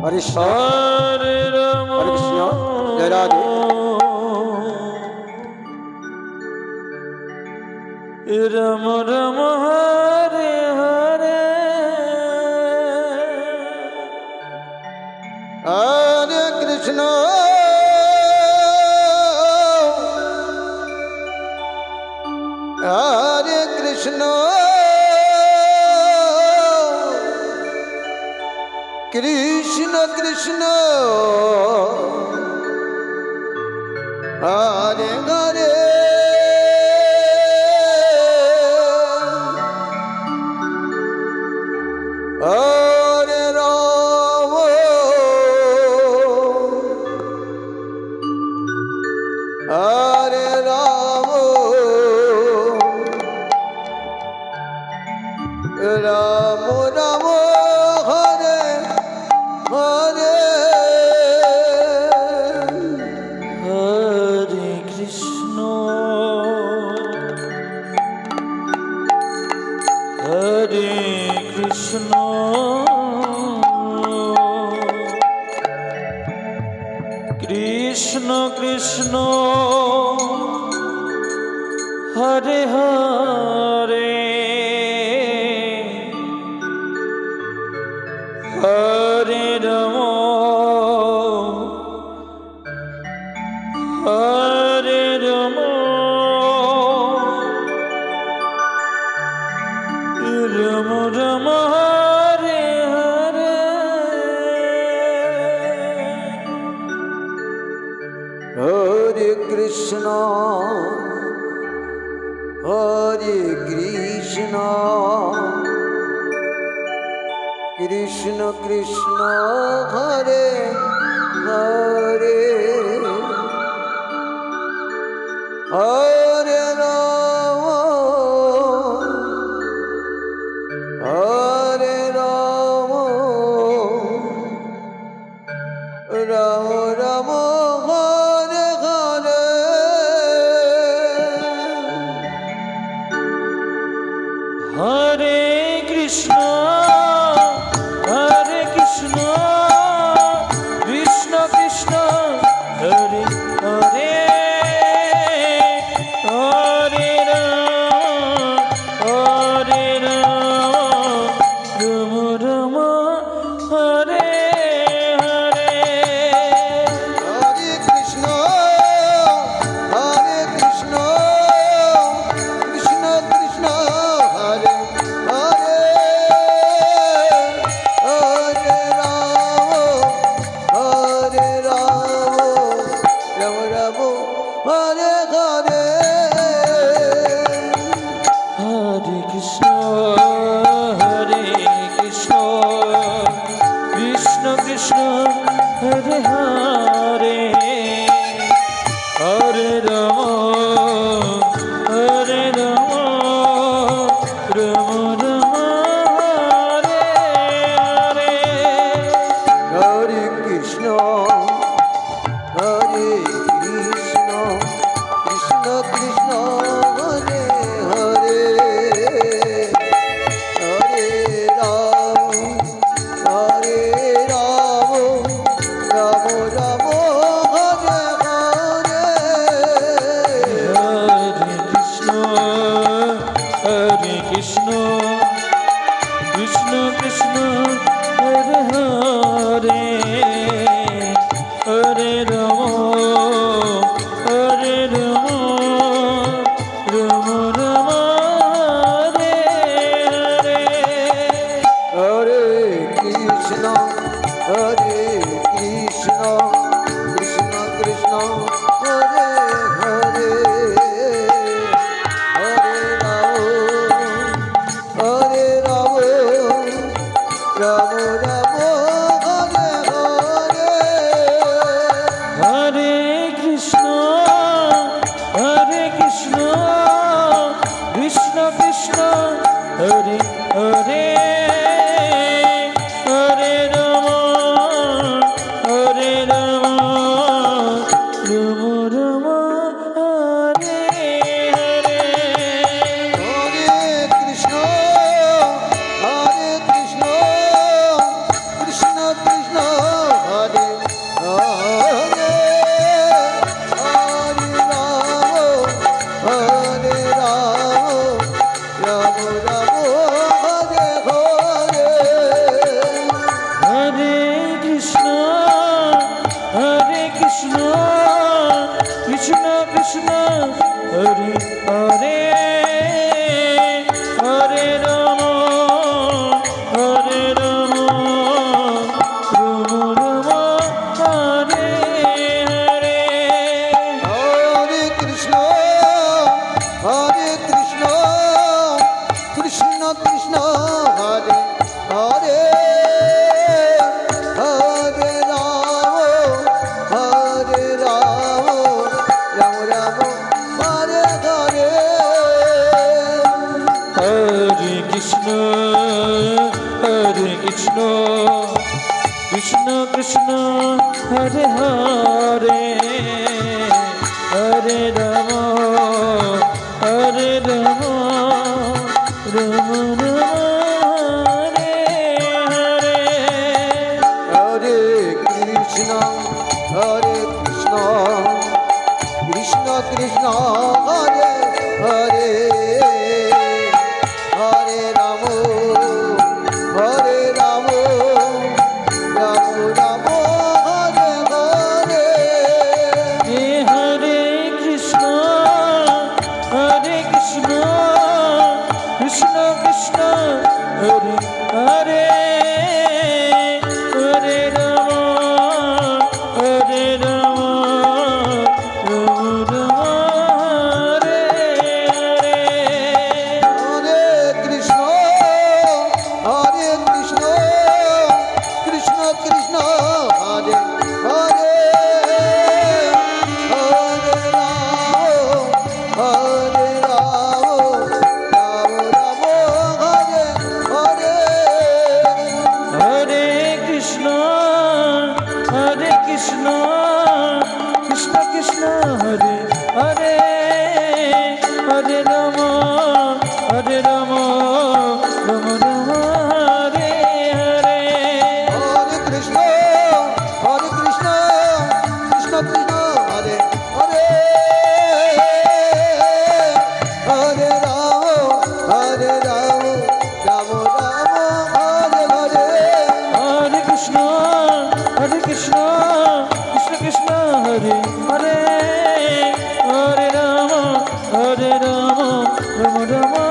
हरे कृष्ण जय राधे। रम रम हरे हरे हरे कृष्ण हरे कृष्ण कृष्ण कृष्ण हरे हरे हरे राम हरे राम राम राम हरे हरे हरे कृष्ण कृष्ण कृष्ण हरे हरे हरे राम हरे राम राम राम हरे हरे हरे कृष्ण हरे कृष्ण कृष्ण कृष्ण हरे हरे हरे राम हरे राम राम राम हरे हरे हरे कृष्ण कृष्ण कृष्ण हरे हरे हरे राम राम राम हरे हरे हरे कृष्ण कृष्ण कृष्ण हरे हरे हरे राम राम राम हरे हरे हरे कृष्ण कृष्ण कृष्ण हरे हरे हरे राम राम राम हरे हरे हरे कृष्ण कृष्ण कृष्ण हरे हरे हरे राम राम राम हरे हरे हरे कृष्ण कृष्ण कृष्ण हरे हरे हरे राम राम राम हरे हरे हरे कृष्ण कृष्ण कृष्ण हरे हरे हरे राम राम राम हरे हरे हरे कृष्ण कृष्ण कृष्ण हरे हरे हरे राम কৃষ্ণ হরে হরে হরে রাম রাম রাম হরে হরে হরে কৃষ্ণ কৃষ্ণ কৃষ্ণ হরে হরে হরে রাম রাম রাম হরে হরে হরে কৃষ্ণ কৃষ্ণ কৃষ্ণ হরে হরে হরে রাম রাম রাম হরে হরে হরে কৃষ্ণ কৃষ্ণ কৃষ্ণ হরে হরে হরে রাম রাম রাম হরে হরে হে হরে কৃষ্ণ কৃষ্ণ কৃষ্ণ হরে হরে হরে রাম রাম রাম হরে হরে হরে কৃষ্ণ কৃষ্ণ কৃষ্ণ হরে হরে হরে রাম রাম হরে হরে হরে কৃষ্ণ কৃষ্ণ কৃষ্ণ হরে হরে হরে রাম রাম রাম হরে হরে হরে কৃষ্ণ কৃষ্ণ কৃষ্ণ হরে হরে হরে রাম রাম হরে হরে হরে কৃষ্ণ কৃষ্ণ কৃষ্ণ হরে হরে হরে রাম রাম রাম